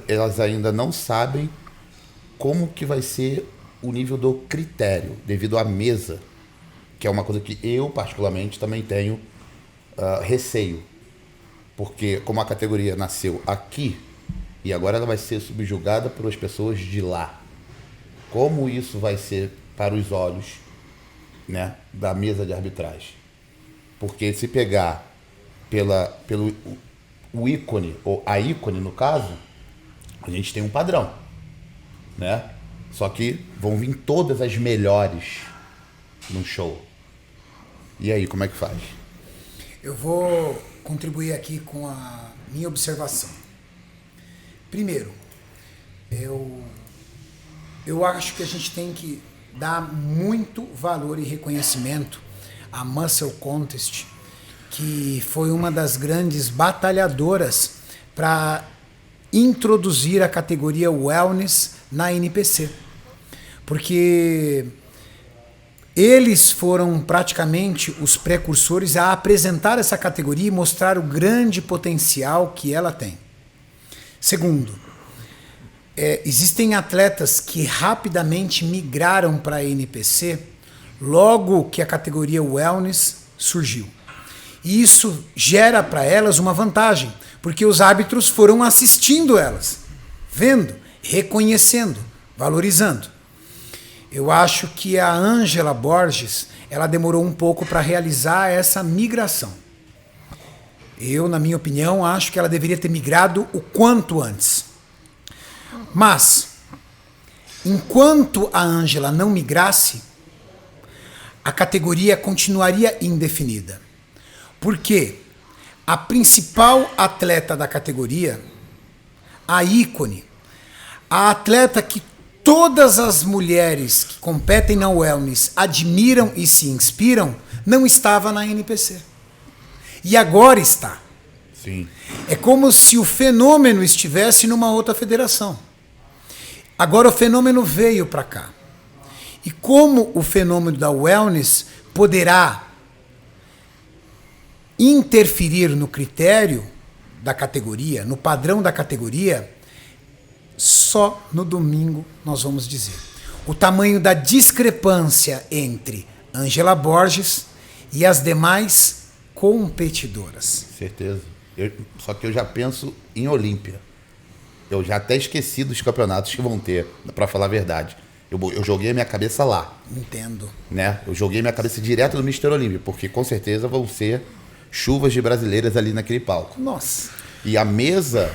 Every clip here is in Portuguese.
elas ainda não sabem como que vai ser o nível do critério, devido à mesa, que é uma coisa que eu, particularmente, também tenho receio. Porque como a categoria nasceu aqui, e agora ela vai ser subjugada por as pessoas de lá. Como isso vai ser para os olhos, né, da mesa de arbitragem? Porque se pegar pelo o ícone, ou a ícone no caso, a gente tem um padrão, né? Só que vão vir todas as melhores no show. E aí, como é que faz? Eu vou contribuir aqui com a minha observação. Primeiro, eu acho que a gente tem que dar muito valor e reconhecimento à Muscle Contest, que foi uma das grandes batalhadoras para introduzir a categoria Wellness na NPC. Porque eles foram praticamente os precursores a apresentar essa categoria e mostrar o grande potencial que ela tem. Segundo, existem atletas que rapidamente migraram para a NPC logo que a categoria Wellness surgiu. E isso gera para elas uma vantagem, porque os árbitros foram assistindo elas, vendo, reconhecendo, valorizando. Eu acho que a Ângela Borges, ela demorou um pouco para realizar essa migração. Eu, na minha opinião, acho que ela deveria ter migrado o quanto antes. Mas, enquanto a Ângela não migrasse, a categoria continuaria indefinida. Porque a principal atleta da categoria, a ícone, a atleta que todas as mulheres que competem na Wellness admiram e se inspiram, não estava na NPC. E agora está. Sim. É como se o fenômeno estivesse numa outra federação. Agora o fenômeno veio para cá. E como o fenômeno da Wellness poderá interferir no critério da categoria, no padrão da categoria, só no domingo nós vamos dizer. O tamanho da discrepância entre Ângela Borges e as demais competidoras. Certeza. Só que eu já penso em Olímpia. Eu já até esqueci dos campeonatos que vão ter, para falar a verdade. Eu joguei a minha cabeça lá. Entendo. Né? Eu joguei minha cabeça direto no Mr. Olímpia, porque com certeza vão ser chuvas de brasileiras ali naquele palco. Nossa. E a mesa,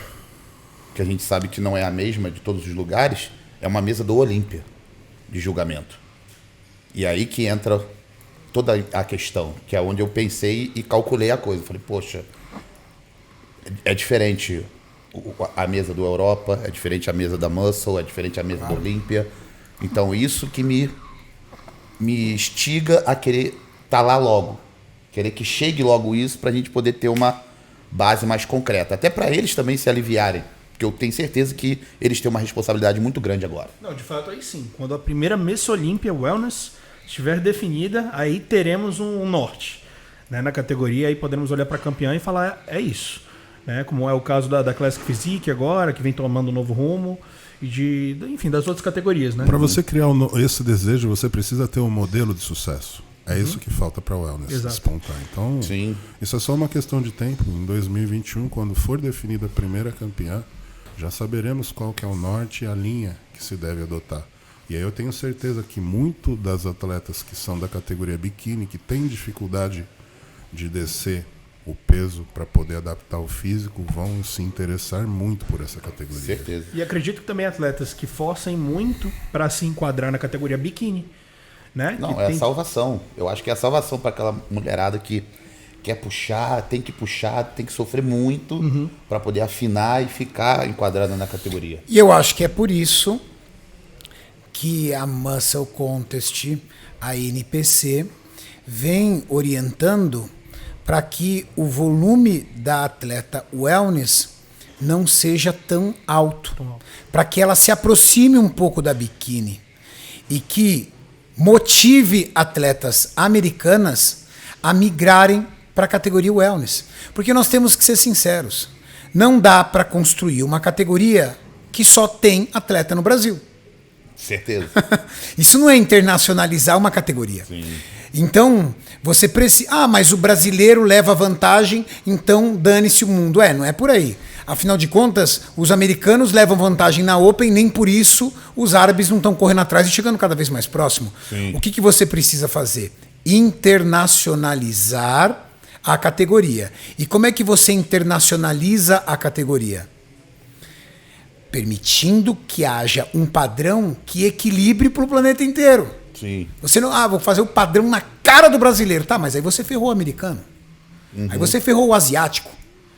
que a gente sabe que não é a mesma de todos os lugares, é uma mesa do Olímpia, de julgamento. E aí que entra toda a questão, que é onde eu pensei e calculei a coisa. Falei, poxa, é diferente a mesa do Europa, é diferente a mesa da Muscle, é diferente a mesa do Olímpia. Então isso que me instiga a querer estar lá logo. Querer que chegue logo isso pra gente poder ter uma base mais concreta. Até para eles também se aliviarem. Porque eu tenho certeza que eles têm uma responsabilidade muito grande agora. Não, de fato aí sim. Quando a primeira Miss Olímpia Wellness estiver definida, aí teremos um norte, né, na categoria. Aí podemos olhar para a campeã e falar, é isso. Né, como é o caso da Classic Physique agora, que vem tomando um novo rumo. E enfim, das outras categorias. Né? Para você criar esse desejo, você precisa ter um modelo de sucesso. É isso que falta para a Wellness despontar. Então, sim, isso é só uma questão de tempo. Em 2021, quando for definida a primeira campeã, já saberemos qual que é o norte e a linha que se deve adotar. E aí eu tenho certeza que muito das atletas que são da categoria biquíni, que têm dificuldade de descer o peso para poder adaptar o físico, vão se interessar muito por essa categoria. certeza. E acredito que também atletas que forcem muito para se enquadrar na categoria biquíni. Né? Não, é a salvação. Eu acho que é a salvação para aquela mulherada que quer puxar, tem que sofrer muito para poder afinar e ficar enquadrada na categoria. E eu acho que é por isso que a Muscle Contest, a NPC, vem orientando para que o volume da atleta wellness não seja tão alto, para que ela se aproxime um pouco da biquíni e que motive atletas americanas a migrarem para a categoria wellness. Porque nós temos que ser sinceros, Não dá para construir uma categoria que só tem atleta no Brasil. Certeza. Isso não é internacionalizar uma categoria. Sim. Então, você precisa... Ah, mas o brasileiro leva vantagem, então dane-se o mundo. Não é por aí. Afinal de contas, os americanos levam vantagem na Open, nem por isso os árabes não estão correndo atrás e chegando cada vez mais próximo. Sim. O que você precisa fazer? Internacionalizar a categoria. E como é que você internacionaliza a categoria? Permitindo que haja um padrão que equilibre para o planeta inteiro. Sim. Você não, vou fazer o padrão na cara do brasileiro. Tá, mas aí você ferrou o americano. Aí você ferrou o asiático.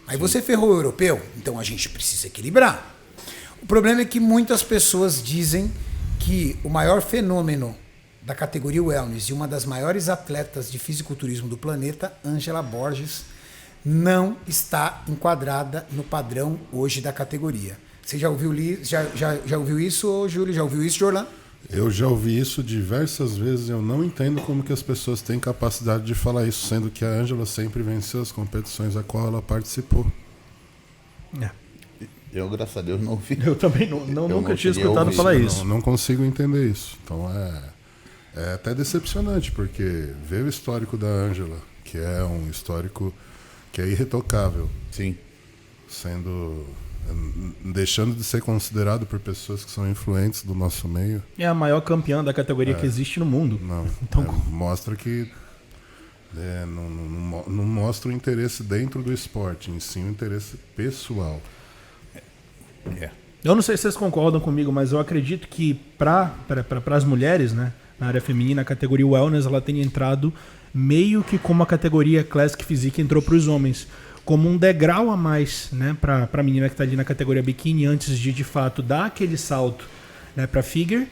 Aí você ferrou o europeu. Então a gente precisa equilibrar. O problema é que muitas pessoas dizem que o maior fenômeno da categoria wellness e uma das maiores atletas de fisiculturismo do planeta, Ângela Borges, não está enquadrada no padrão hoje da categoria. Você já ouviu isso, Júlio? Já ouviu isso, Jorlan? Eu já ouvi isso diversas vezes. Eu não entendo como que as pessoas têm capacidade de falar isso, sendo que a Ângela sempre venceu as competições a qual ela participou. Eu, graças a Deus, não ouvi. Eu também nunca tinha escutado falar isso. Não consigo entender isso. Então é até decepcionante, porque ver o histórico da Ângela, que é um histórico que é irretocável, Sim. deixando de ser considerado por pessoas que são influentes do nosso meio. É a maior campeã da categoria que existe no mundo. Não, Então, mostra que não mostra o interesse dentro do esporte, em sim o interesse pessoal. eu não sei se vocês concordam comigo, mas eu acredito que para as mulheres, né, na área feminina, a categoria wellness ela tem entrado meio que como a categoria Classic Physique entrou para os homens, como um degrau a mais, né, para a menina que está ali na categoria biquíni, antes de fato dar aquele salto, né, para figure,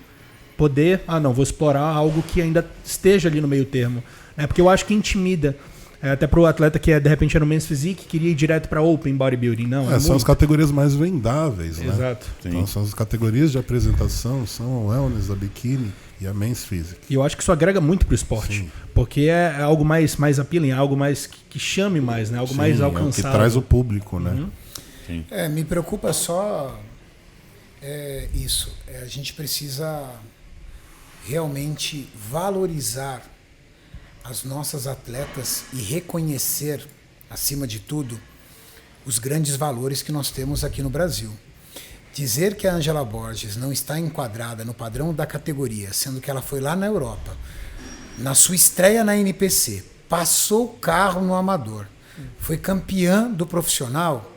poder, vou explorar algo que ainda esteja ali no meio termo, né, porque eu acho que intimida, até para o atleta que de repente era no Men's Physique, queria ir direto para Open Bodybuilding, não. São as categorias mais vendáveis, né? Exato. Então são as categorias de apresentação, são a wellness, a biquíni e a Men's Physique. E eu acho que isso agrega muito pro esporte. Sim. Porque é algo mais appealing, algo mais que chame mais, né? Algo mais alcançável. Que traz o público, né? Uhum. Sim. Me preocupa só isso. A gente precisa realmente valorizar as nossas atletas e reconhecer, acima de tudo, os grandes valores que nós temos aqui no Brasil. Dizer que a Ângela Borges não está enquadrada no padrão da categoria, sendo que ela foi lá na Europa, na sua estreia na NPC, passou o carro no amador, foi campeã do profissional,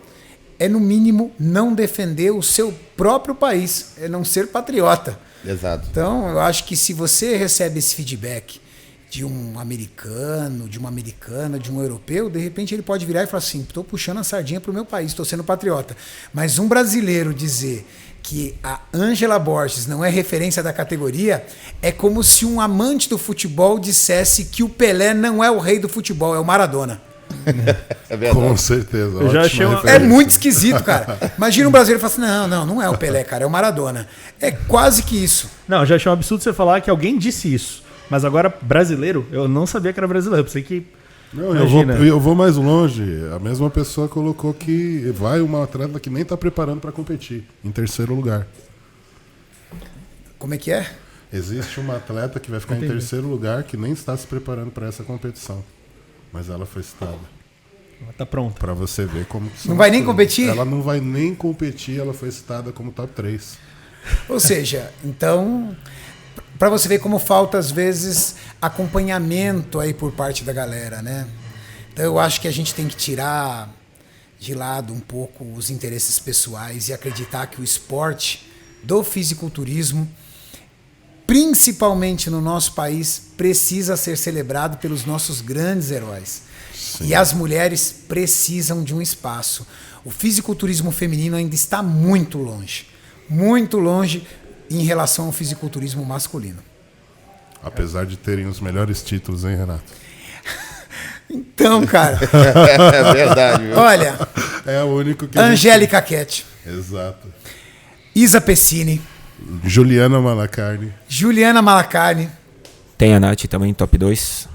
é no mínimo não defender o seu próprio país, é não ser patriota. Exato. Então, eu acho que se você recebe esse feedback de um americano, de uma americana, de um europeu, de repente ele pode virar e falar assim, estou puxando a sardinha para o meu país, estou sendo patriota. Mas um brasileiro dizer que a Ângela Borges não é referência da categoria é como se um amante do futebol dissesse que o Pelé não é o rei do futebol, é o Maradona. É verdade. Com certeza. Eu já achei É muito esquisito, cara. Imagina um brasileiro falar assim, não é o Pelé, cara, é o Maradona. É quase que isso. Não, eu já achei um absurdo você falar que alguém disse isso. Mas agora, brasileiro, eu não sabia que era brasileiro. Eu pensei que... Não, eu vou mais longe. A mesma pessoa colocou que vai uma atleta que nem está preparando para competir, em terceiro lugar. Como é que é? Existe uma atleta que vai ficar em terceiro lugar que nem está se preparando para essa competição. Mas ela foi citada. Tá pronto. Para você ver como que não vai nem competir? Ela não vai nem competir, ela foi citada como top 3. Ou seja, então... Para você ver como falta, às vezes, acompanhamento aí por parte da galera, né? Então eu acho que a gente tem que tirar de lado um pouco os interesses pessoais e acreditar que o esporte do fisiculturismo, principalmente no nosso país, precisa ser celebrado pelos nossos grandes heróis. Sim. E as mulheres precisam de um espaço. O fisiculturismo feminino ainda está muito longe em relação ao fisiculturismo masculino. Apesar de terem os melhores títulos, hein, Renato? Então, cara... É verdade, viu? Olha... É o único que... Angélica Ketty. Exato. Isa Pessini. Juliana Malacarne. Juliana Malacarne. Tem a Nath também, top 2.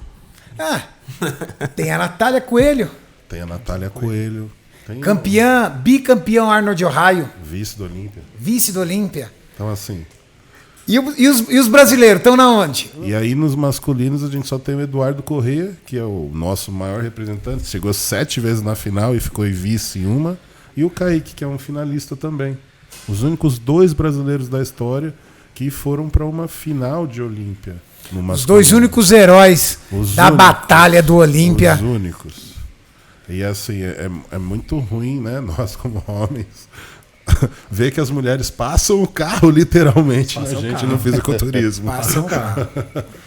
Tem a Natália Coelho. Tem a Natália Coelho. Bicampeão Arnold Ohio, Vice do Olímpia. vice do Olímpia. Então, assim. E os brasileiros estão na onde? E aí, nos masculinos, a gente só tem o Eduardo Corrêa, que é o nosso maior representante. Chegou 7 vezes na final e ficou vice em uma. E o Kaique, que é um finalista também. Os únicos 2 brasileiros da história que foram para uma final de Olímpia. Os 2 únicos heróis da batalha do Olímpia. Os únicos. E assim, é muito ruim, né? Nós, como homens, ver que as mulheres passam o carro, literalmente, na gente no fisiculturismo. Passam o carro.